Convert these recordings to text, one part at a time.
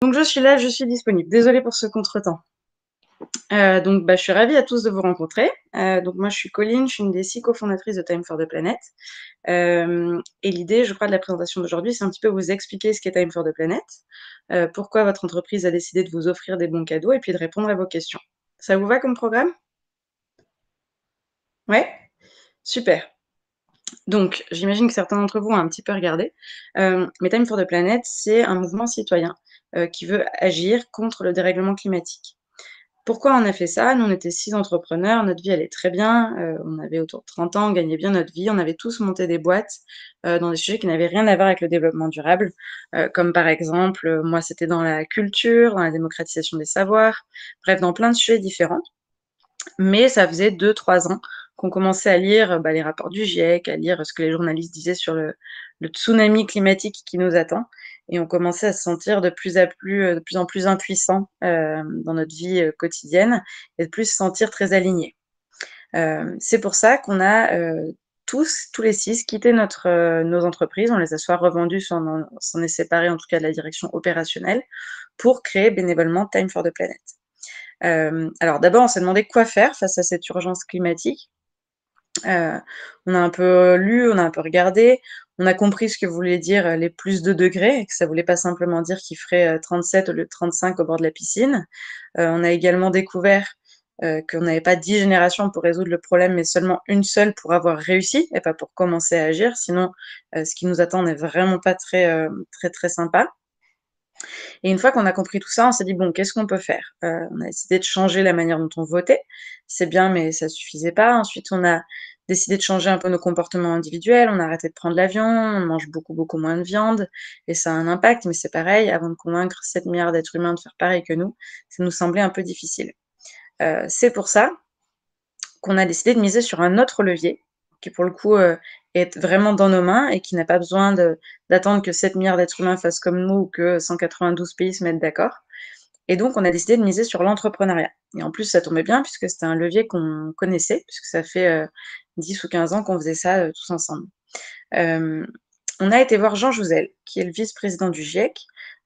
Donc je suis là, je suis disponible. Désolée pour ce contretemps. Je suis ravie à tous de vous rencontrer. Donc moi, je suis Colline, je suis une des 6 cofondatrices de Time for the Planet. Et l'idée, je crois, de la présentation d'aujourd'hui, c'est un petit peu vous expliquer ce qu'est Time for the Planet, pourquoi votre entreprise a décidé de vous offrir des bons cadeaux et puis de répondre à vos questions. Ça vous va comme programme? Ouais? Super. Donc, j'imagine que certains d'entre vous ont un petit peu regardé, mais Time for the Planet, c'est un mouvement citoyen, qui veut agir contre le dérèglement climatique. Pourquoi on a fait ça? Nous, on était 6 entrepreneurs, notre vie allait très bien, on avait autour de 30 ans, on gagnait bien notre vie, on avait tous monté des boîtes, dans des sujets qui n'avaient rien à voir avec le développement durable, comme par exemple, moi c'était dans la culture, dans la démocratisation des savoirs, bref, dans plein de sujets différents. Mais ça faisait 2, 3 ans qu'on commençait à lire, les rapports du GIEC, à lire ce que les journalistes disaient sur le tsunami climatique qui nous attend et on commençait à se sentir de plus en plus impuissants, dans notre vie, quotidienne et de plus se sentir très alignés. C'est pour ça qu'on a, tous les 6 quitté nos entreprises. On les a soit revendues, soit on s'en est séparés, en tout cas de la direction opérationnelle, pour créer bénévolement Time for the Planet. Alors d'abord, on s'est demandé quoi faire face à cette urgence climatique. On a un peu lu, on a un peu regardé, on a compris ce que voulait dire, les plus de degrés et que ça voulait pas simplement dire qu'il ferait, 37 au lieu de 35 au bord de la piscine. On a également découvert, qu'on n'avait pas 10 générations pour résoudre le problème, mais seulement une seule pour avoir réussi et pas pour commencer à agir. Sinon, ce qui nous attend n'est vraiment pas très, très sympa. Et une fois qu'on a compris tout ça, on s'est dit: «Bon, qu'est-ce qu'on peut faire?» On a décidé de changer la manière dont on votait. C'est bien, mais ça suffisait pas. Ensuite, on a décidé de changer un peu nos comportements individuels. On a arrêté de prendre l'avion, on mange beaucoup, beaucoup moins de viande et ça a un impact, mais c'est pareil, avant de convaincre 7 milliards d'êtres humains de faire pareil que nous, ça nous semblait un peu difficile. C'est pour ça qu'on a décidé de miser sur un autre levier, qui pour le coup, est vraiment dans nos mains et qui n'a pas besoin d'attendre que 7 milliards d'êtres humains fassent comme nous ou que 192 pays se mettent d'accord. Et donc, on a décidé de miser sur l'entrepreneuriat. Et en plus, ça tombait bien puisque c'était un levier qu'on connaissait, puisque ça fait 10 ou 15 ans qu'on faisait ça tous ensemble. Euh, on a été voir Jean Jouzel, qui est le vice-président du GIEC,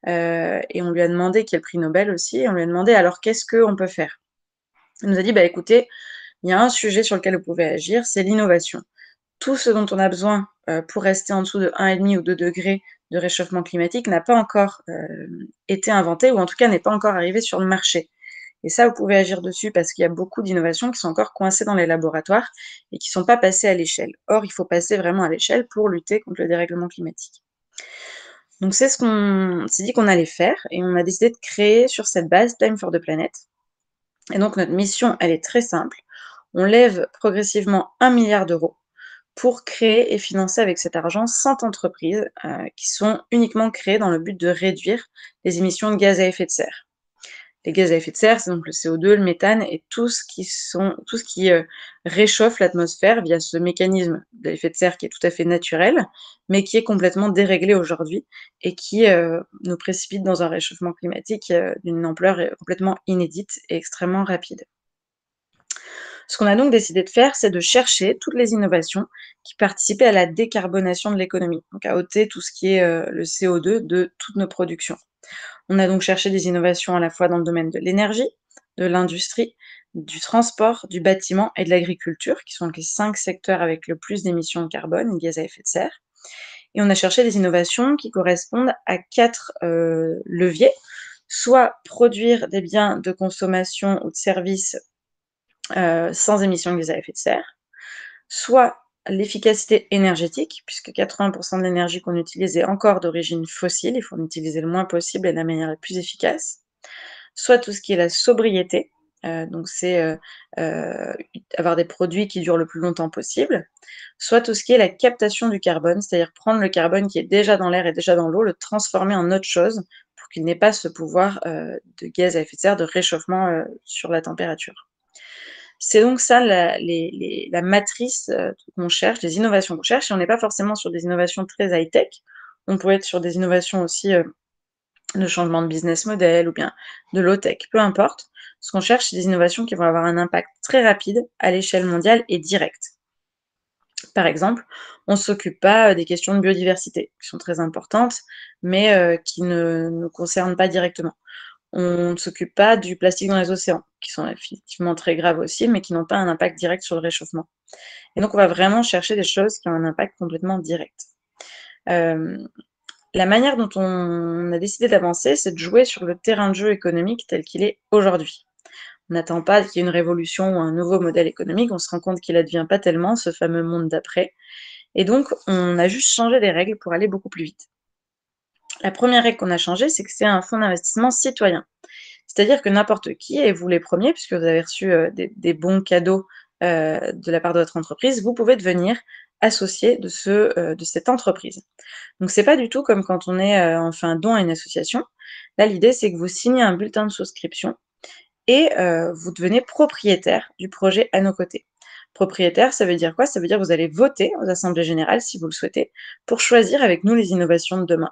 et on lui a demandé, qui est le prix Nobel aussi, et on lui a demandé alors qu'est-ce qu'on peut faire. Il nous a dit, bah écoutez, il y a un sujet sur lequel vous pouvez agir, c'est l'innovation. Tout ce dont on a besoin pour rester en dessous de 1,5 ou 2 degrés de réchauffement climatique n'a pas encore été inventé, ou en tout cas n'est pas encore arrivé sur le marché. Et ça, vous pouvez agir dessus parce qu'il y a beaucoup d'innovations qui sont encore coincées dans les laboratoires et qui ne sont pas passées à l'échelle. Or, il faut passer vraiment à l'échelle pour lutter contre le dérèglement climatique. Donc c'est ce qu'on s'est dit qu'on allait faire et on a décidé de créer sur cette base Time for the Planet. Et donc notre mission, elle est très simple. On lève progressivement 1 milliard d'euros pour créer et financer avec cet argent 100 entreprises qui sont uniquement créées dans le but de réduire les émissions de gaz à effet de serre. Les gaz à effet de serre, c'est donc le CO2, le méthane et tout ce qui réchauffe l'atmosphère via ce mécanisme d'effet de serre qui est tout à fait naturel, mais qui est complètement déréglé aujourd'hui et qui nous précipite dans un réchauffement climatique d'une ampleur complètement inédite et extrêmement rapide. Ce qu'on a donc décidé de faire, c'est de chercher toutes les innovations qui participaient à la décarbonation de l'économie, donc à ôter tout ce qui est le CO2 de toutes nos productions. On a donc cherché des innovations à la fois dans le domaine de l'énergie, de l'industrie, du transport, du bâtiment et de l'agriculture, qui sont les 5 secteurs avec le plus d'émissions de carbone et de gaz à effet de serre. Et on a cherché des innovations qui correspondent à 4 leviers, soit produire des biens de consommation ou de services sans émissions de gaz à effet de serre, soit l'efficacité énergétique, puisque 80% de l'énergie qu'on utilise est encore d'origine fossile, il faut en utiliser le moins possible et de la manière la plus efficace, soit tout ce qui est la sobriété, donc c'est avoir des produits qui durent le plus longtemps possible, soit tout ce qui est la captation du carbone, c'est-à-dire prendre le carbone qui est déjà dans l'air et déjà dans l'eau, le transformer en autre chose pour qu'il n'ait pas ce pouvoir de gaz à effet de serre, de réchauffement sur la température. C'est donc ça la matrice, qu'on cherche, les innovations qu'on cherche et on n'est pas forcément sur des innovations très high-tech. On pourrait être sur des innovations aussi, de changement de business model ou bien de low-tech, peu importe. Ce qu'on cherche, c'est des innovations qui vont avoir un impact très rapide à l'échelle mondiale et direct. Par exemple, on ne s'occupe pas des questions de biodiversité, qui sont très importantes, mais qui ne nous concernent pas directement. On ne s'occupe pas du plastique dans les océans, qui sont effectivement très graves aussi, mais qui n'ont pas un impact direct sur le réchauffement. Et donc on va vraiment chercher des choses qui ont un impact complètement direct. Hem, la manière dont on a décidé d'avancer, c'est de jouer sur le terrain de jeu économique tel qu'il est aujourd'hui. On n'attend pas qu'il y ait une révolution ou un nouveau modèle économique, on se rend compte qu'il advient pas tellement, ce fameux monde d'après, et donc on a juste changé les règles pour aller beaucoup plus vite. La première règle qu'on a changée, c'est que c'est un fonds d'investissement citoyen. C'est-à-dire que n'importe qui, et vous les premiers, puisque vous avez reçu des bons cadeaux de la part de votre entreprise, vous pouvez devenir associé de cette entreprise. Donc c'est pas du tout comme quand on fait un don à une association. Là, l'idée, c'est que vous signez un bulletin de souscription et vous devenez propriétaire du projet à nos côtés. Propriétaire, ça veut dire quoi? Ça veut dire que vous allez voter aux assemblées générales, si vous le souhaitez, pour choisir avec nous les innovations de demain.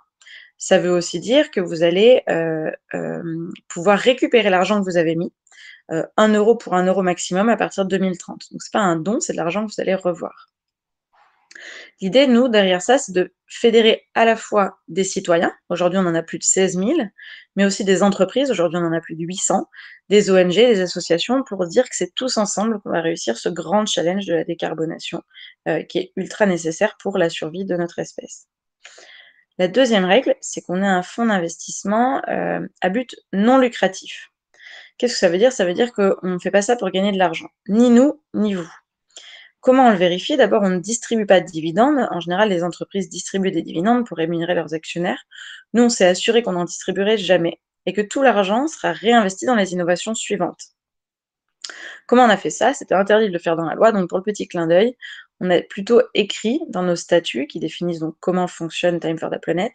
Ça veut aussi dire que vous allez, pouvoir récupérer l'argent que vous avez mis, 1 € pour 1 € maximum à partir de 2030. Donc c'est pas un don, c'est de l'argent que vous allez revoir. L'idée, nous, derrière ça, c'est de fédérer à la fois des citoyens, aujourd'hui on en a plus de 16 000, mais aussi des entreprises, aujourd'hui on en a plus de 800, des ONG, des associations, pour dire que c'est tous ensemble qu'on va réussir ce grand challenge de la décarbonation, qui est ultra nécessaire pour la survie de notre espèce. La deuxième règle, c'est qu'on a un fonds d'investissement, à but non lucratif. Qu'est-ce que ça veut dire? Ça veut dire qu'on ne fait pas ça pour gagner de l'argent, ni nous, ni vous. Comment on le vérifie? D'abord, on ne distribue pas de dividendes. En général, les entreprises distribuent des dividendes pour rémunérer leurs actionnaires. Nous, on s'est assuré qu'on n'en distribuerait jamais et que tout l'argent sera réinvesti dans les innovations suivantes. Comment on a fait ça? C'était interdit de le faire dans la loi, donc pour le petit clin d'œil, on a plutôt écrit dans nos statuts, qui définissent donc comment fonctionne Time for the Planet,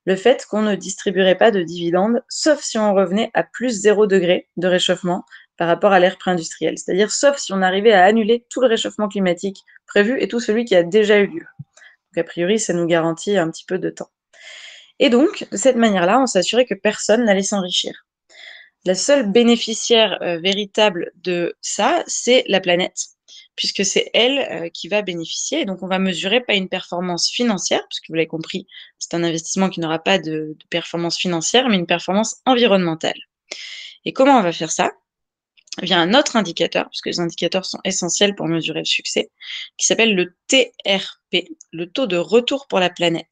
le fait qu'on ne distribuerait pas de dividendes, sauf si on revenait à plus 0 degré de réchauffement par rapport à l'ère pré-industrielle. C'est-à-dire sauf si on arrivait à annuler tout le réchauffement climatique prévu et tout celui qui a déjà eu lieu. Donc a priori, ça nous garantit un petit peu de temps. Et donc, de cette manière-là, on s'assurait que personne n'allait s'enrichir. La seule bénéficiaire véritable de ça, c'est la planète, puisque c'est elle qui va bénéficier. Et donc, on va mesurer pas une performance financière, puisque vous l'avez compris, c'est un investissement qui n'aura pas de performance financière, mais une performance environnementale. Et comment on va faire ça? Via un autre indicateur, puisque les indicateurs sont essentiels pour mesurer le succès, qui s'appelle le TRP, le taux de retour pour la planète.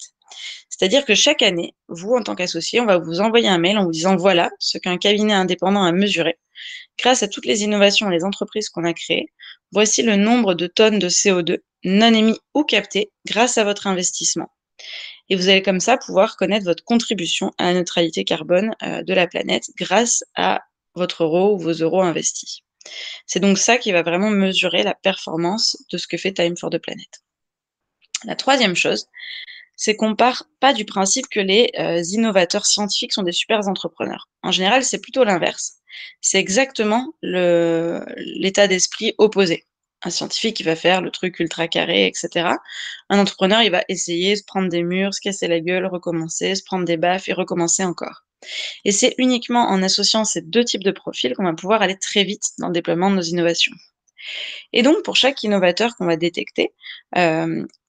C'est-à-dire que chaque année, vous, en tant qu'associé, on va vous envoyer un mail en vous disant voilà ce qu'un cabinet indépendant a mesuré. Grâce à toutes les innovations et les entreprises qu'on a créées, voici le nombre de tonnes de CO2 non émis ou captées grâce à votre investissement. Et vous allez comme ça pouvoir connaître votre contribution à la neutralité carbone de la planète grâce à votre euro ou vos euros investis. C'est donc ça qui va vraiment mesurer la performance de ce que fait Time for the Planet. La troisième chose, c'est qu'on part pas du principe que les innovateurs scientifiques sont des super entrepreneurs. En général, c'est plutôt l'inverse. C'est exactement l'état d'esprit opposé. Un scientifique, il va faire le truc ultra carré, etc. Un entrepreneur, il va essayer, se prendre des murs, se casser la gueule, recommencer, se prendre des baffes et recommencer encore. Et c'est uniquement en associant ces deux types de profils qu'on va pouvoir aller très vite dans le déploiement de nos innovations. Et donc, pour chaque innovateur qu'on va détecter,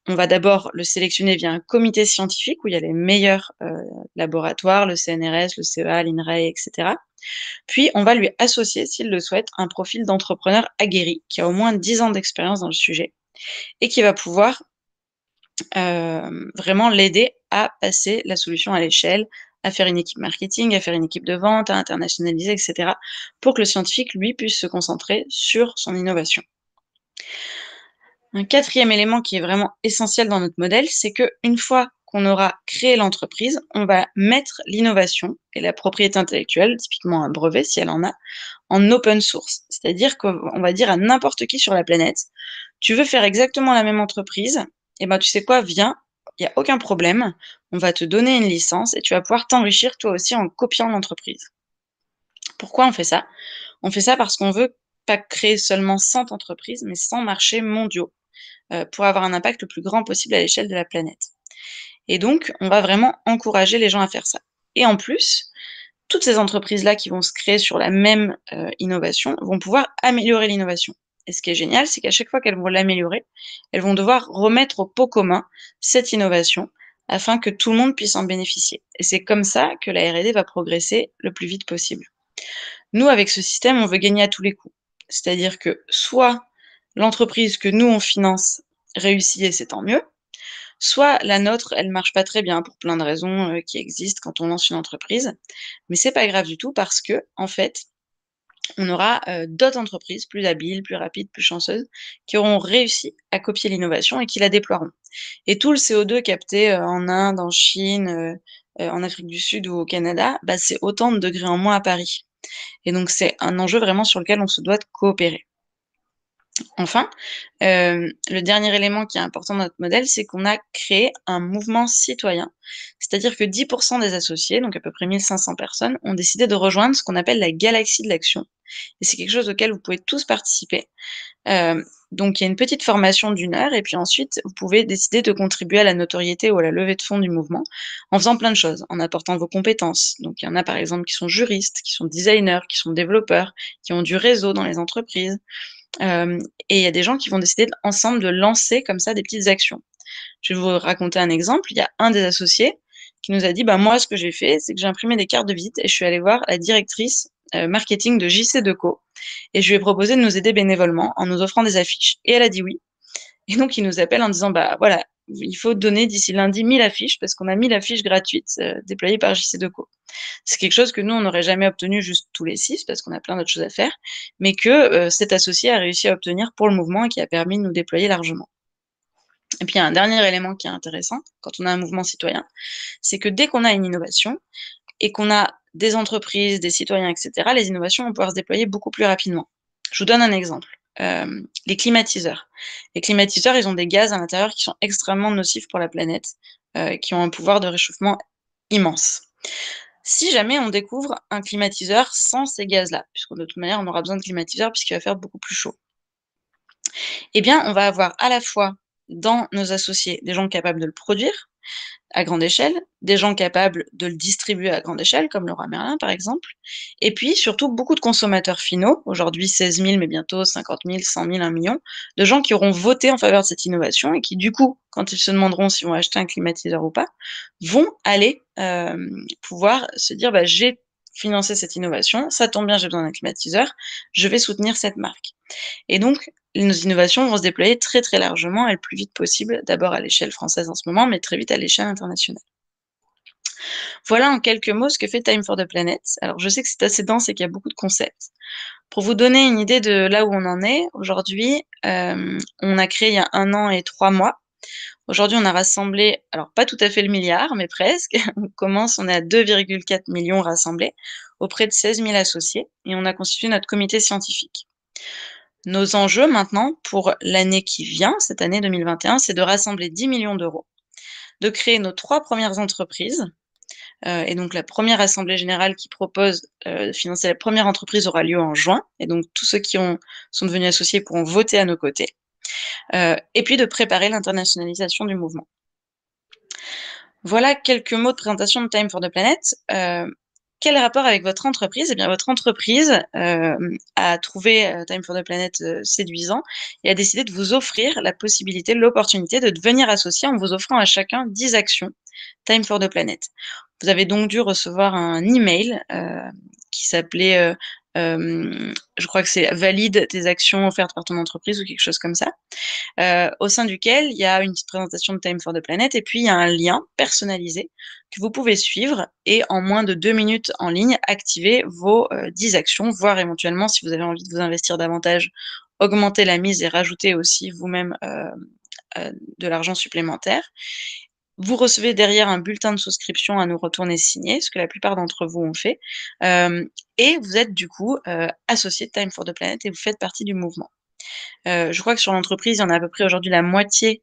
on va d'abord le sélectionner via un comité scientifique où il y a les meilleurs laboratoires, le CNRS, le CEA, l'INRAE, etc. Puis, on va lui associer, s'il le souhaite, un profil d'entrepreneur aguerri qui a au moins 10 ans d'expérience dans le sujet et qui va pouvoir vraiment l'aider à passer la solution à l'échelle, à faire une équipe marketing, à faire une équipe de vente, à internationaliser, etc. pour que le scientifique, lui, puisse se concentrer sur son innovation. Un quatrième élément qui est vraiment essentiel dans notre modèle, c'est qu'une fois qu'on aura créé l'entreprise, on va mettre l'innovation et la propriété intellectuelle, typiquement un brevet si elle en a, en open source. C'est-à-dire qu'on va dire à n'importe qui sur la planète, tu veux faire exactement la même entreprise, et ben tu sais quoi, viens, il n'y a aucun problème, on va te donner une licence et tu vas pouvoir t'enrichir toi aussi en copiant l'entreprise. Pourquoi on fait ça? On fait ça parce qu'on veut pas créer seulement 100 entreprises, mais 100 marchés mondiaux pour avoir un impact le plus grand possible à l'échelle de la planète. Et donc, on va vraiment encourager les gens à faire ça. Et en plus, toutes ces entreprises-là qui vont se créer sur la même innovation vont pouvoir améliorer l'innovation. Et ce qui est génial, c'est qu'à chaque fois qu'elles vont l'améliorer, elles vont devoir remettre au pot commun cette innovation afin que tout le monde puisse en bénéficier. Et c'est comme ça que la R&D va progresser le plus vite possible. Nous, avec ce système, on veut gagner à tous les coups. C'est-à-dire que soit l'entreprise que nous, on finance réussit et c'est tant mieux, soit la nôtre, elle marche pas très bien pour plein de raisons qui existent quand on lance une entreprise. Mais c'est pas grave du tout parce que, en fait, on aura d'autres entreprises plus habiles, plus rapides, plus chanceuses, qui auront réussi à copier l'innovation et qui la déploieront. Et tout le CO2 capté en Inde, en Chine, en Afrique du Sud ou au Canada, bah, c'est autant de degrés en moins à Paris. Et donc c'est un enjeu vraiment sur lequel on se doit de coopérer. Enfin, le dernier élément qui est important dans notre modèle, c'est qu'on a créé un mouvement citoyen. C'est-à-dire que 10 des associés, donc à peu près 1 500 personnes, ont décidé de rejoindre ce qu'on appelle la galaxie de l'action. Et c'est quelque chose auquel vous pouvez tous participer. Donc il y a une petite formation d'1 heure et puis ensuite, vous pouvez décider de contribuer à la notoriété ou à la levée de fonds du mouvement en faisant plein de choses, en apportant vos compétences. Donc il y en a par exemple qui sont juristes, qui sont designers, qui sont développeurs, qui ont du réseau dans les entreprises. Et il y a des gens qui vont décider ensemble de lancer comme ça des petites actions. Je vais vous raconter un exemple. Il y a un des associés qui nous a dit: «Bah, moi, ce que j'ai fait, c'est que j'ai imprimé des cartes de visite et je suis allé voir la directrice, marketing de JC Deco et je lui ai proposé de nous aider bénévolement en nous offrant des affiches» et elle a dit oui. Et donc il nous appelle en disant: «Bah, voilà, il faut donner d'ici lundi 1 000 affiches parce qu'on a 1 000 affiches gratuites, déployées par JC Deco». C'est quelque chose que nous, on n'aurait jamais obtenu juste tous les 6 parce qu'on a plein d'autres choses à faire, mais que, cet associé a réussi à obtenir pour le mouvement et qui a permis de nous déployer largement. Et puis il y a un dernier élément qui est intéressant quand on a un mouvement citoyen, c'est que dès qu'on a une innovation et qu'on a des entreprises, des citoyens et cetera, les innovations vont pouvoir se déployer beaucoup plus rapidement. Je vous donne un exemple, les climatiseurs. Les climatiseurs, ils ont des gaz à l'intérieur qui sont extrêmement nocifs pour la planète, qui ont un pouvoir de réchauffement immense. Si jamais on découvre un climatiseur sans ces gaz-là, puisque de toute manière on aura besoin de climatiseurs puisqu'il va faire beaucoup plus chaud, eh bien on va avoir à la fois dans nos associés des gens capables de le produire à grande échelle, des gens capables de le distribuer à grande échelle, comme Leroy Merlin par exemple, et puis surtout beaucoup de consommateurs finaux, aujourd'hui 16 000 mais bientôt 50 000, 100 000, 1 million, de gens qui auront voté en faveur de cette innovation et qui du coup, quand ils se demanderont s'ils vont acheter un climatiseur ou pas, vont aller pouvoir se dire: «Bah, j'ai financé cette innovation, ça tombe bien, j'ai besoin d'un climatiseur, je vais soutenir cette marque». Et donc, nos innovations vont se déployer très, très largement et le plus vite possible, d'abord à l'échelle française en ce moment, mais très vite à l'échelle internationale. Voilà en quelques mots ce que fait Time for the Planet. Alors je sais que c'est assez dense et qu'il y a beaucoup de concepts. Pour vous donner une idée de là où on en est, aujourd'hui, on a créé il y a 1 an et 3 mois. Aujourd'hui, on a rassemblé, alors pas tout à fait le milliard, mais presque. On est à 2,4 millions rassemblés auprès de 16 000 associés et on a constitué notre comité scientifique. Nos enjeux maintenant pour l'année qui vient, cette année 2021, c'est de rassembler 10 millions d'euros, de créer nos 3 premières entreprises, et donc la première assemblée générale qui propose, de financer la première entreprise aura lieu en juin et donc tous ceux qui sont devenus associés pourront voter à nos côtés, et puis de préparer l'internationalisation du mouvement. Voilà quelques mots de présentation de Time for the Planet. Quel rapport avec votre entreprise? Eh bien, votre entreprise, a trouvé, Time for the Planet, séduisant et a décidé de vous offrir la possibilité, l'opportunité de devenir associé en vous offrant à chacun 10 actions Time for the Planet. Vous avez donc dû recevoir un email, qui s'appelait, je crois que c'est «Valide tes actions offertes par ton entreprise» ou quelque chose comme ça. Au sein duquel il y a une petite présentation de Time for the Planet et puis il y a un lien personnalisé que vous pouvez suivre et en moins de 2 minutes en ligne, activer vos, 10 actions, voire éventuellement, si vous avez envie de vous investir davantage, augmenter la mise et rajouter aussi vous-même, de l'argent supplémentaire. Vous recevez derrière un bulletin de souscription à nous retourner signé, ce que la plupart d'entre vous ont fait, et vous êtes du coup, associé de Time for the Planet et vous faites partie du mouvement. Je crois que sur l'entreprise, il y en a à peu près aujourd'hui la moitié,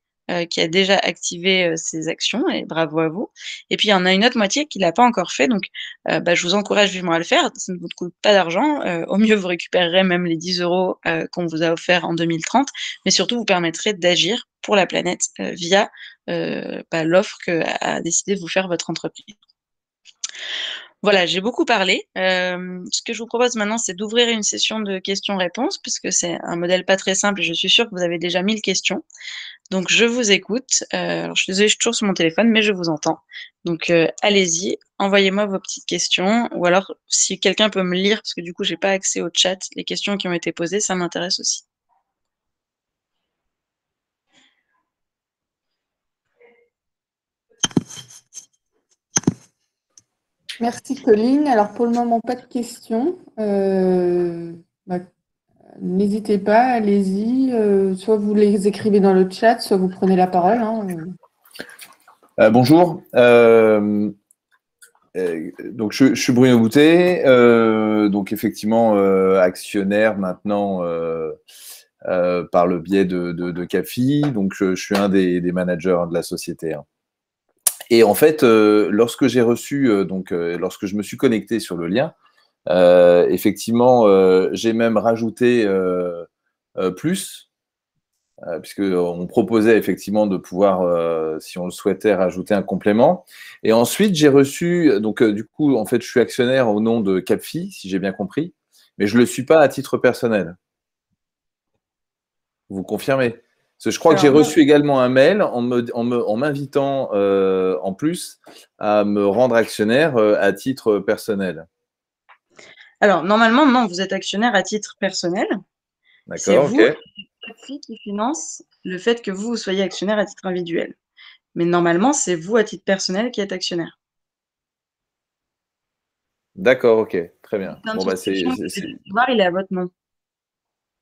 qui a déjà activé, ses actions et bravo à vous. Et puis il y en a une autre moitié qui l'a pas encore fait donc, bah, je vous encourage vivement à le faire. Ça ne vous coûte pas d'argent, au mieux vous récupérerez même les 10 € qu'on vous a offerts en 2030, mais surtout vous permettrez d'agir pour la planète, via, bah, l'offre qu'a décidé de vous faire votre entreprise. Voilà, j'ai beaucoup parlé. Ce que je vous propose maintenant, c'est d'ouvrir une session de questions-réponses, puisque c'est un modèle pas très simple et je suis sûre que vous avez déjà 1000 questions. Donc je vous écoute. Alors je suis désolée, je suis toujours sur mon téléphone, mais je vous entends. Donc allez-y, envoyez-moi vos petites questions, ou alors si quelqu'un peut me lire, parce que du coup j'ai pas accès au chat, les questions qui ont été posées, ça m'intéresse aussi. Merci Colline. Alors pour le moment, pas de questions. Bah, n'hésitez pas, allez-y. Soit vous les écrivez dans le chat, soit vous prenez la parole, hein. Bonjour. Donc je suis Bruno Boutet, donc effectivement actionnaire maintenant par le biais de CAFI. Donc je suis un des managers de la société, hein. Et en fait, lorsque j'ai reçu, lorsque je me suis connecté sur le lien, effectivement, j'ai même rajouté plus. Puisqu'on proposait effectivement de pouvoir, si on le souhaitait, rajouter un complément. Et ensuite, j'ai reçu, du coup, en fait, je suis actionnaire au nom de Capfi, si j'ai bien compris, mais je ne le suis pas à titre personnel. Vous confirmez? Parce que je crois que j'ai Alors, reçu également un mail en m'invitant en plus à me rendre actionnaire à titre personnel. alors normalement, non, vous êtes actionnaire à titre personnel. C'est D'accord, ok. vous, Capfi, qui finance le fait que vous soyez actionnaire à titre individuel. Mais normalement, c'est vous à titre personnel qui êtes actionnaire. D'accord, ok. Très bien. Plein de Bon, bah, souscriptions que vous avez pu voir, il est à votre nom.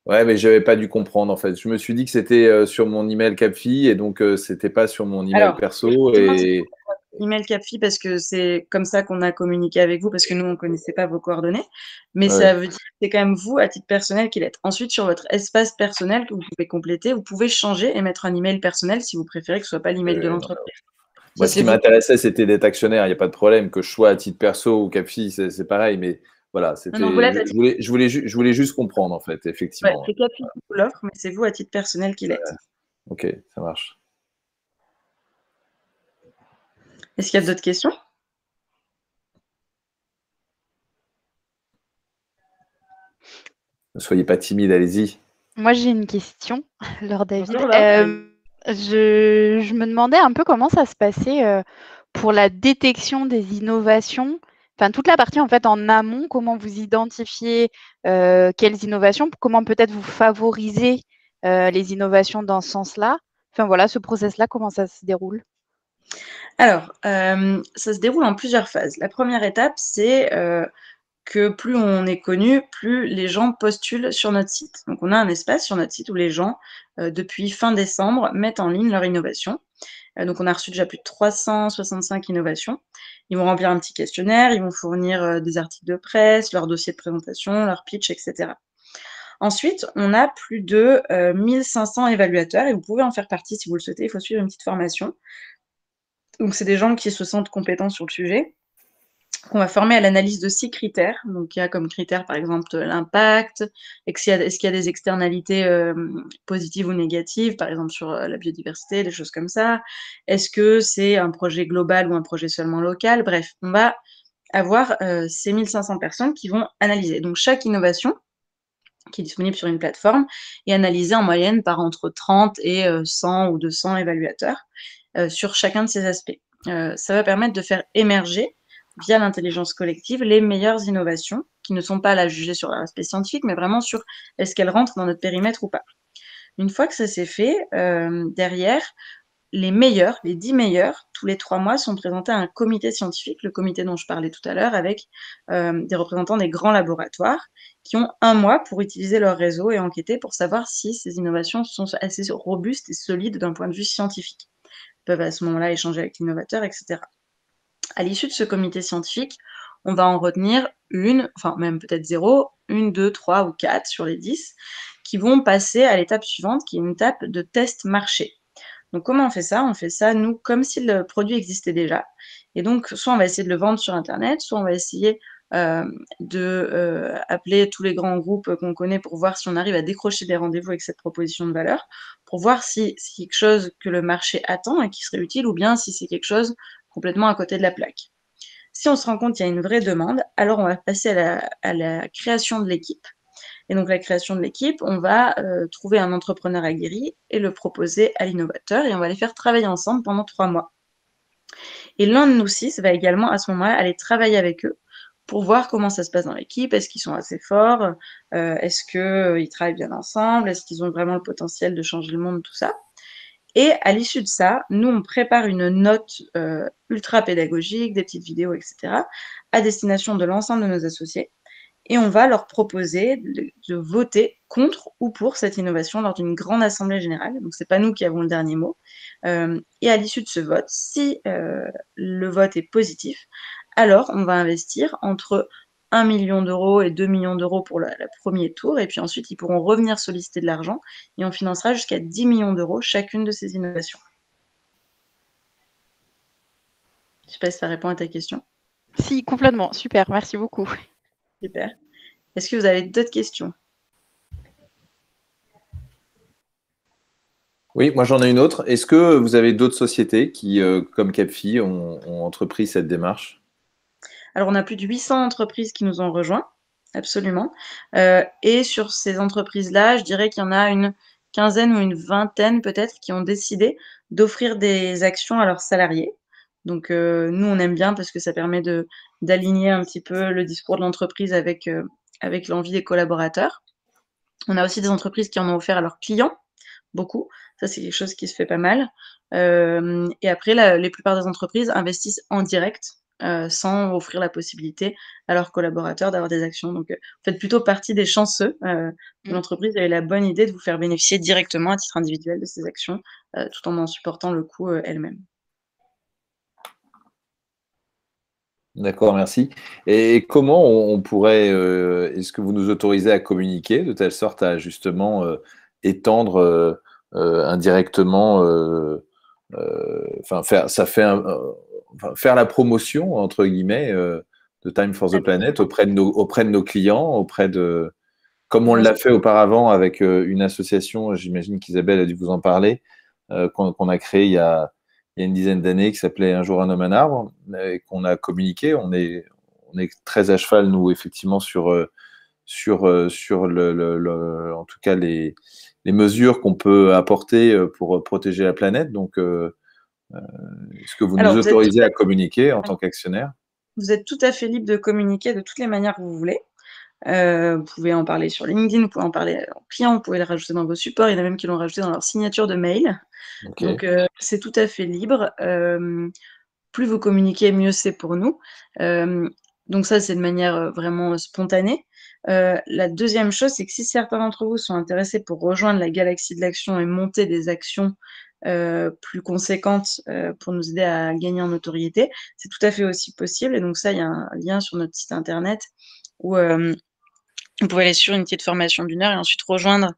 Ouais, mais j'avais pas dû comprendre en fait. Je me suis dit que c'était sur mon email Capfi et donc c'était pas sur mon email Alors, perso effectivement, c'est et email Capfi parce que c'est comme ça qu'on a communiqué avec vous, parce que nous, on ne connaissait pas vos coordonnées. Mais ça ouais, veut dire que c'est quand même vous, à titre personnel, qui l'êtes. Ensuite, sur votre espace personnel que vous pouvez compléter, vous pouvez changer et mettre un email personnel si vous préférez que ce soit pas l'email de non. l'entreprise. Ça, Moi, ce c'est qui vous. m'intéressait, c'était d'être actionnaire. Il n'y a pas de problème que je sois à titre perso ou Capfi, c'est pareil. Mais voilà, Non, non, vous c'était. l'êtes à titre. Je voulais juste comprendre en fait, Ouais, effectivement. c'est Capfi qui vous l'offre, mais c'est vous, à titre personnel, qui l'êtes. Ok, ça marche. Est-ce qu'il y a d'autres questions? Ne soyez pas timide, allez-y. Moi, j'ai une question, Laure David. Bonjour Laure. Je me demandais un peu comment ça se passait pour la détection des innovations, enfin toute la partie en fait en amont, comment vous identifiez quelles innovations, comment peut-être vous favorisez les innovations dans ce sens-là. Enfin voilà, ce process-là, comment ça se déroule? Alors, ça se déroule en plusieurs phases. La première étape, c'est que plus on est connu, plus les gens postulent sur notre site. Donc on a un espace sur notre site où les gens, depuis fin décembre, mettent en ligne leur innovation. Donc on a reçu déjà plus de 365 innovations. Ils vont remplir un petit questionnaire, ils vont fournir, des articles de presse, leur dossier de présentation, leur pitch et cetera. Ensuite, on a plus de, 1 500 évaluateurs et vous pouvez en faire partie si vous le souhaitez. Il faut suivre une petite formation. Donc c'est des gens qui se sentent compétents sur le sujet, qu'on va former à l'analyse de 6 critères. Donc il y a comme critère, par exemple, l'impact, est-ce qu'il y a des externalités positives ou négatives, par exemple sur la biodiversité, des choses comme ça. Est-ce que c'est un projet global ou un projet seulement local? Bref, on va avoir ces 1500 personnes qui vont analyser. Donc chaque innovation qui est disponible sur une plateforme est analysée en moyenne par entre 30 et 100 ou 200 évaluateurs sur chacun de ces aspects. Ça va permettre de faire émerger via l'intelligence collective, les meilleures innovations, qui ne sont pas là jugées sur leur aspect scientifique, mais vraiment sur est-ce qu'elles rentrent dans notre périmètre ou pas. Une fois que ça s'est fait, derrière, les meilleurs, les 10 meilleurs, tous les 3 mois, sont présentés à un comité scientifique, le comité dont je parlais tout à l'heure, avec des représentants des grands laboratoires, qui ont 1 mois pour utiliser leur réseau et enquêter pour savoir si ces innovations sont assez robustes et solides d'un point de vue scientifique. Ils peuvent à ce moment-là échanger avec l'innovateur, etc. À l'issue de ce comité scientifique, on va en retenir une, enfin même peut-être 0, 1, 2, 3 ou 4 sur les 10, qui vont passer à l'étape suivante, qui est une étape de test marché. Donc comment on fait ça? On fait ça, nous, comme si le produit existait déjà. Et donc, soit on va essayer de le vendre sur internet, soit on va essayer appeler tous les grands groupes qu'on connaît pour voir si on arrive à décrocher des rendez-vous avec cette proposition de valeur, pour voir si c'est quelque chose que le marché attend et qui serait utile, ou bien si c'est quelque chose complètement à côté de la plaque. Si on se rend compte qu'il y a une vraie demande, alors on va passer à la création de l'équipe. Et donc, la création de l'équipe, on va trouver un entrepreneur aguerri et le proposer à l'innovateur et on va les faire travailler ensemble pendant 3 mois. Et l'un de nous 6 va également, à ce moment-là, aller travailler avec eux pour voir comment ça se passe dans l'équipe. Est-ce qu'ils sont assez forts? Est-ce qu'ils travaillent bien ensemble? Est-ce qu'ils ont vraiment le potentiel de changer le monde? Tout ça. Et à l'issue de ça, nous, on prépare une note ultra pédagogique, des petites vidéos, etc., à destination de l'ensemble de nos associés. Et on va leur proposer de voter contre ou pour cette innovation lors d'une grande assemblée générale. Donc, ce n'est pas nous qui avons le dernier mot. Et à l'issue de ce vote, si le vote est positif, alors on va investir entre 1 million d'euros et 2 millions d'euros pour le premier tour. Et puis ensuite, ils pourront revenir solliciter de l'argent et on financera jusqu'à 10 millions d'euros chacune de ces innovations. Je ne sais pas si ça répond à ta question. Si, complètement. Super, merci beaucoup. Super. Est-ce que vous avez d'autres questions? Oui, moi j'en ai une autre. Est-ce que vous avez d'autres sociétés qui, comme Capfi, ont entrepris cette démarche? Alors, on a plus de 800 entreprises qui nous ont rejoints, absolument. Et sur ces entreprises-là, je dirais qu'il y en a une quinzaine ou une vingtaine peut-être qui ont décidé d'offrir des actions à leurs salariés. Donc, nous, on aime bien parce que ça permet d'aligner un petit peu le discours de l'entreprise avec l'envie des collaborateurs. On a aussi des entreprises qui en ont offert à leurs clients, beaucoup. Ça, c'est quelque chose qui se fait pas mal. Et après, la plupart des entreprises investissent en direct, sans offrir la possibilité à leurs collaborateurs d'avoir des actions. Donc, vous faites plutôt partie des chanceux. L'entreprise a eu la bonne idée de vous faire bénéficier directement à titre individuel de ces actions, tout en supportant le coût elle-même. D'accord, merci. Et comment on pourrait, est-ce que vous nous autorisez à communiquer de telle sorte à justement étendre indirectement, enfin faire la promotion entre guillemets de Time for the Planet auprès de nos clients, comme on l'a fait auparavant avec une association, j'imagine qu'Isabelle a dû vous en parler, qu'on a créée il y a une dizaine d'années, qui s'appelait Un jour un homme, un arbre, et qu'on a communiqué. On est très à cheval, nous, effectivement, sur en tout cas les mesures qu'on peut apporter pour protéger la planète. Donc, est-ce que vous nous autorisez à communiquer en tant qu'actionnaire? Vous êtes tout à fait libre de communiquer de toutes les manières que vous voulez. Vous pouvez en parler sur LinkedIn, vous pouvez en parler aux clients, vous pouvez le rajouter dans vos supports. Il y en a même qui l'ont rajouté dans leur signature de mail. Okay. Donc, c'est tout à fait libre. Plus vous communiquez, mieux c'est pour nous. Donc ça, c'est de manière vraiment spontanée. La deuxième chose, c'est que si certains d'entre vous sont intéressés pour rejoindre la galaxie de l'action et monter des actions plus conséquentes pour nous aider à gagner en notoriété, c'est tout à fait aussi possible. Et donc ça, il y a un lien sur notre site internet où vous pouvez aller sur une petite formation d'1 heure et ensuite rejoindre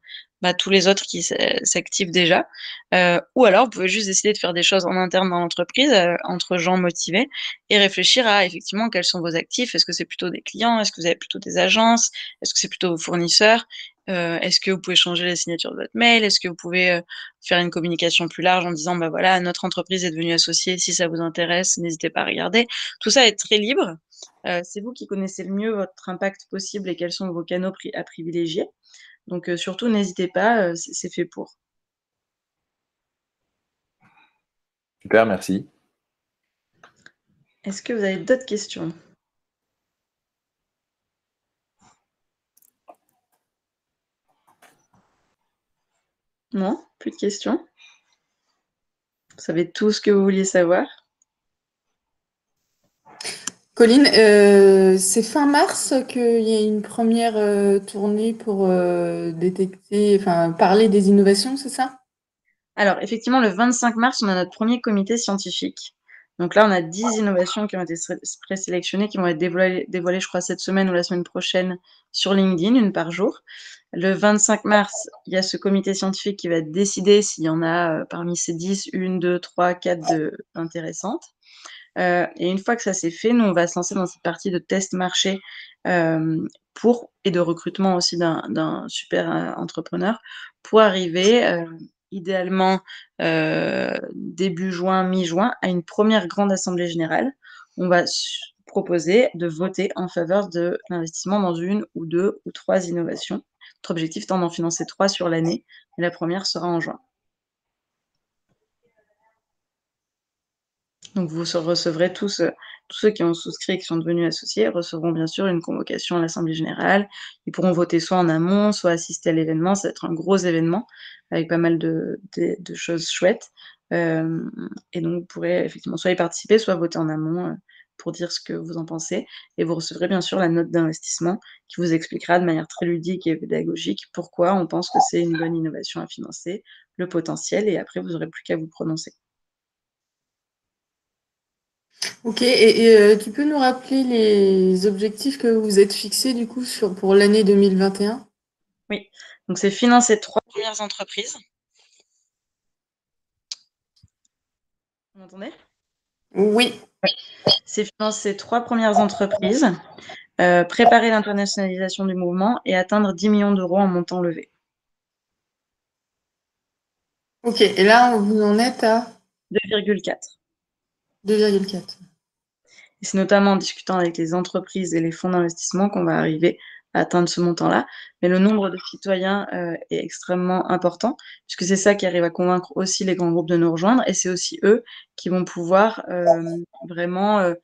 tous les autres qui s'activent déjà. Ou alors, vous pouvez juste décider de faire des choses en interne dans l'entreprise, entre gens motivés, et réfléchir à effectivement quels sont vos actifs. Est-ce que c'est plutôt des clients? Est-ce que vous avez plutôt des agences? Est-ce que c'est plutôt vos fournisseurs? Est-ce que vous pouvez changer la signature de votre mail? Est-ce que vous pouvez faire une communication plus large en disant voilà, notre entreprise est devenue associée, si ça vous intéresse, n'hésitez pas à regarder. Tout ça est très libre. C'est vous qui connaissez le mieux votre impact possible et quels sont vos canaux à privilégier. Donc, surtout, n'hésitez pas, c'est fait pour. Super, merci. Est-ce que vous avez d'autres questions? Non? Plus de questions? Vous savez tout ce que vous vouliez savoir? Colline, c'est fin mars qu'il y a une première tournée pour détecter, enfin parler des innovations, c'est ça? Alors, effectivement, le 25 mars, on a notre premier comité scientifique. Donc là, on a 10 innovations qui ont été présélectionnées, qui vont être dévoilées, je crois, cette semaine ou la semaine prochaine sur LinkedIn, une par jour. Le 25 mars, il y a ce comité scientifique qui va décider s'il y en a parmi ces 10, 1, 2, 3, 4 intéressantes. Et une fois que ça s'est fait, nous, on va se lancer dans cette partie de test marché et de recrutement aussi d'un super entrepreneur pour arriver idéalement début juin, mi-juin, à une première grande assemblée générale. On va proposer de voter en faveur de l'investissement dans 1 ou 2 ou 3 innovations. Notre objectif étant d'en financer 3 sur l'année, et la première sera en juin. Donc vous recevrez tous ceux qui ont souscrit et qui sont devenus associés recevront bien sûr une convocation à l'assemblée générale. Ils pourront voter soit en amont, soit assister à l'événement. Ça va être un gros événement avec pas mal de choses chouettes. Et donc vous pourrez effectivement soit y participer, soit voter en amont pour dire ce que vous en pensez. Et vous recevrez bien sûr la note d'investissement qui vous expliquera de manière très ludique et pédagogique pourquoi on pense que c'est une bonne innovation à financer, le potentiel, et après vous n'aurez plus qu'à vous prononcer. Ok, et tu peux nous rappeler les objectifs que vous êtes fixés du coup pour l'année 2021? Oui, donc c'est financer 3 premières entreprises. Vous m'entendez? Oui. C'est financer 3 premières entreprises, préparer l'internationalisation du mouvement et atteindre 10 millions d'euros en montant levé. Ok, et là, vous en êtes à 2,4. 2,4. Et c'est notamment en discutant avec les entreprises et les fonds d'investissement qu'on va arriver à atteindre ce montant-là. Mais le nombre de citoyens est extrêmement important, puisque c'est ça qui arrive à convaincre aussi les grands groupes de nous rejoindre, et c'est aussi eux qui vont pouvoir vraiment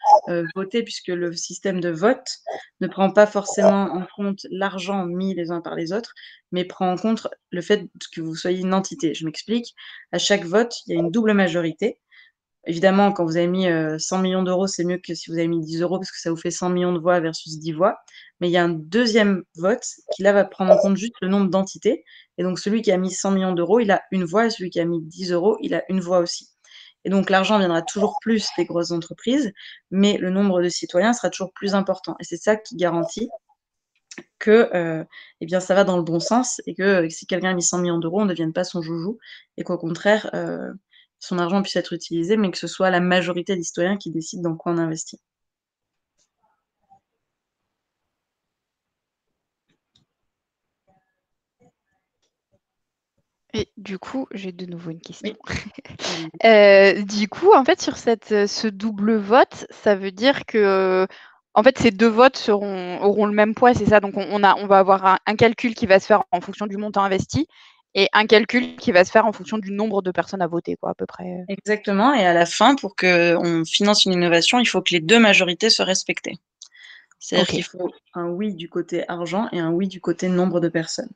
voter, puisque le système de vote ne prend pas forcément en compte l'argent mis les uns par les autres, mais prend en compte le fait que vous soyez une entité. Je m'explique. À chaque vote, il y a une double majorité. Évidemment, quand vous avez mis 100 millions d'euros, c'est mieux que si vous avez mis 10 euros parce que ça vous fait 100 millions de voix versus 10 voix. Mais il y a un deuxième vote qui, là, va prendre en compte juste le nombre d'entités. Et donc, celui qui a mis 100 millions d'euros, il a une voix, et celui qui a mis 10 euros, il a une voix aussi. Et donc, l'argent viendra toujours plus des grosses entreprises, mais le nombre de citoyens sera toujours plus important. Et c'est ça qui garantit que eh bien, ça va dans le bon sens et que si quelqu'un a mis 100 millions d'euros, on ne devienne pas son joujou et qu'au contraire, son argent puisse être utilisé, mais que ce soit la majorité des citoyens qui décident dans quoi on investit. Et du coup, j'ai de nouveau une question. Oui. Du coup, en fait, sur ce double vote, ça veut dire que, en fait, ces 2 votes auront le même poids, c'est ça? Donc on va avoir un calcul qui va se faire en fonction du montant investi et un calcul qui va se faire en fonction du nombre de personnes à voter, quoi, à peu près. Exactement, et à la fin, pour qu'on finance une innovation, il faut que les 2 majorités soient respectées. C'est-à-dire OK. qu'il faut un oui du côté argent et un oui du côté nombre de personnes.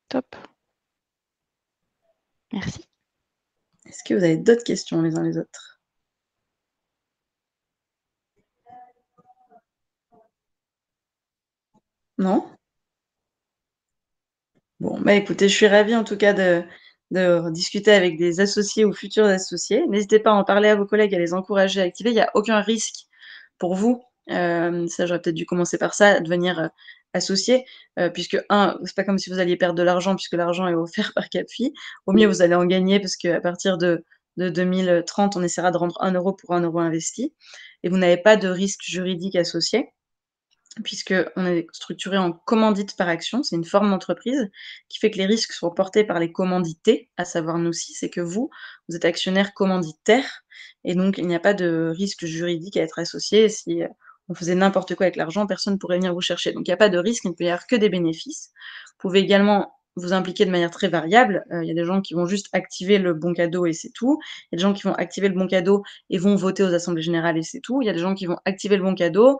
Top. Merci. Est-ce que vous avez d'autres questions les uns les autres? Non? Bon, bah écoutez, je suis ravie en tout cas de discuter avec des associés ou futurs associés. N'hésitez pas à en parler à vos collègues, à les encourager à activer. Il n'y a aucun risque pour vous, ça j'aurais peut-être dû commencer par ça, à devenir associé, puisque c'est pas comme si vous alliez perdre de l'argent puisque l'argent est offert par Capfi. Au mieux, vous allez en gagner parce qu'à partir de 2030, on essaiera de rendre 1 euro pour 1 euro investi. Et vous n'avez pas de risque juridique associé puisqu'on est structuré en commandite par action. C'est une forme d'entreprise qui fait que les risques sont portés par les commandités, à savoir nous six, c'est que vous êtes actionnaire commanditaire, et donc il n'y a pas de risque juridique à être associé. Si on faisait n'importe quoi avec l'argent, personne ne pourrait venir vous chercher. Donc il n'y a pas de risque, il ne peut y avoir que des bénéfices. Vous pouvez également vous impliquer de manière très variable. Il y a des gens qui vont juste activer le bon cadeau et c'est tout. Il y a des gens qui vont activer le bon cadeau et vont voter aux assemblées générales et c'est tout. Il y a des gens qui vont activer le bon cadeau,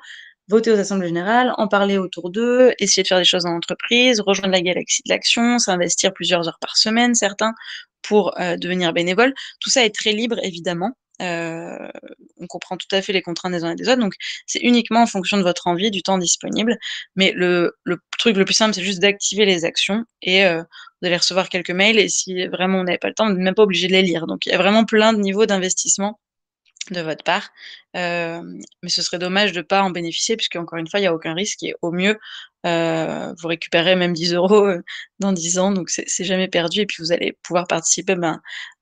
voter aux assemblées générales, en parler autour d'eux, essayer de faire des choses dans l'entreprise, rejoindre la galaxie de l'action, s'investir plusieurs heures par semaine, certains, pour devenir bénévoles. Tout ça est très libre, évidemment. On comprend tout à fait les contraintes des uns et des autres, donc c'est uniquement en fonction de votre envie, du temps disponible. Mais le truc le plus simple, c'est juste d'activer les actions et vous allez recevoir quelques mails et si vraiment vous n'avez pas le temps, vous n'êtes même pas obligé de les lire. Donc il y a vraiment plein de niveaux d'investissement de votre part. Mais ce serait dommage de ne pas en bénéficier puisque encore une fois, il y a aucun risque et au mieux, vous récupérez même 10 € dans 10 ans, donc c'est jamais perdu et puis vous allez pouvoir participer,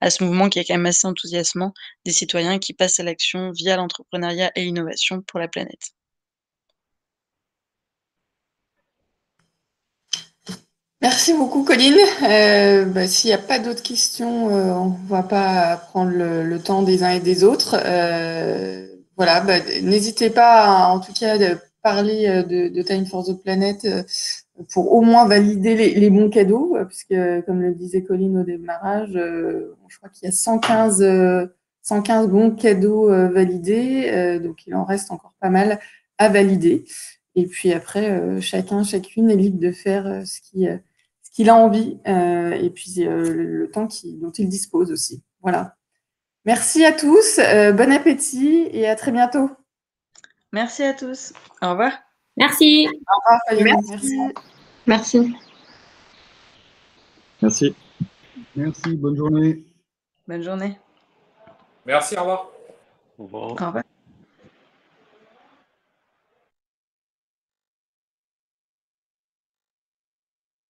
à ce mouvement qui est quand même assez enthousiasmant des citoyens qui passent à l'action via l'entrepreneuriat et l'innovation pour la planète. Merci beaucoup, Colline. S'il n'y a pas d'autres questions, on ne va pas prendre le temps des uns et des autres. voilà, n'hésitez pas, en tout cas, de parler de Time for the Planet pour au moins valider les bons cadeaux, puisque, comme le disait Colline au démarrage, je crois qu'il y a 115 bons cadeaux validés, donc il en reste encore pas mal à valider. Et puis après, chacune est libre de faire ce qu'il a envie, et puis le temps dont il dispose aussi. Voilà. Merci à tous, bon appétit et à très bientôt. Merci à tous. Au revoir. Merci. Au revoir, Fabienne. Merci. Merci. Merci. Merci, bonne journée. Bonne journée. Merci, au revoir. Au revoir. Au revoir.